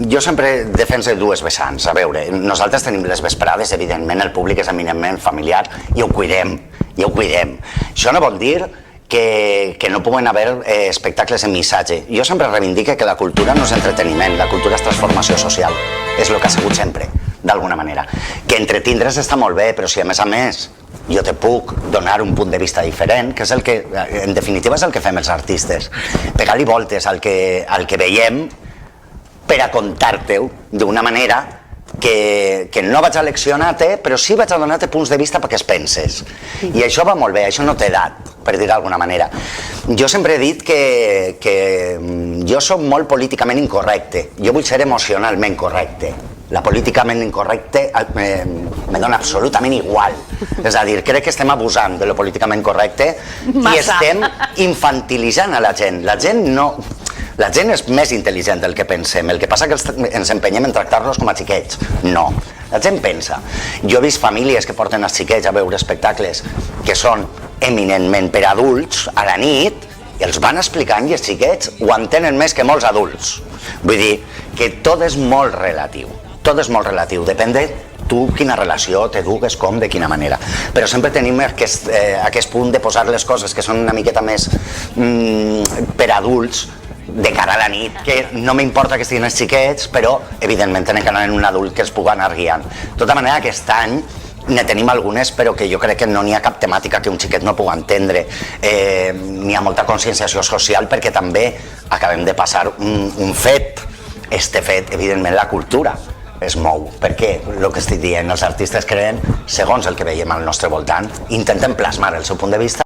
jo sempre defenso dues vessants. A veure, nosaltres tenim les vesprades, evidentment, el públic és eminentment familiar i ho cuidem, Això no vol dir que no puguen haver espectacles en missatge. Jo sempre reivindique que la cultura no és entreteniment, la cultura és transformació social, és el que ha sigut sempre, d'alguna manera. Que entretindre's està molt bé, però si a més jo te puc donar un punt de vista diferent, que és el que, en definitiva, és el que fem els artistes. Pegar-li voltes al que veiem per a contar-te-ho d'una manera que no vaig a leccionar-te, però sí vaig a donar-te punts de vista perquè es penses. I això va molt bé, això no té edat, per dir d'alguna manera. Jo sempre he dit que jo soc molt políticament incorrecte, jo vull ser emocionalment correcte. La políticament incorrecte me dona absolutament igual. És a dir, crec que estem abusant de lo políticament correcte i estem infantilitzant a la gent. La gent és més intel·ligent del que pensem, el que passa que ens empenyem en tractar-los com a xiquets. No, la gent pensa. Jo he vist famílies que porten els xiquets a veure espectacles que són eminentment per adults a la nit i els van explicant i els xiquets ho entenen més que molts adults. Vull dir que tot és molt relatiu, depèn de tu quina relació t'eduques, com, de quina manera. Però sempre tenim aquest punt de posar les coses que són una miqueta més per adults de cara a la nit, que no m'importa que estiguin els xiquets, però evidentment tenen que anar en un adult que els pugui anar guiant. De tota manera, aquest any ne tenim algunes, però que jo crec que no n'hi ha cap temàtica que un xiquet no pugui entendre. N'hi ha molta conscienciació social perquè també acabem de passar un fet. Este fet, evidentment, la cultura es mou, perquè el que estic dient, els artistes creen segons el que veiem al nostre voltant, intenten plasmar el seu punt de vista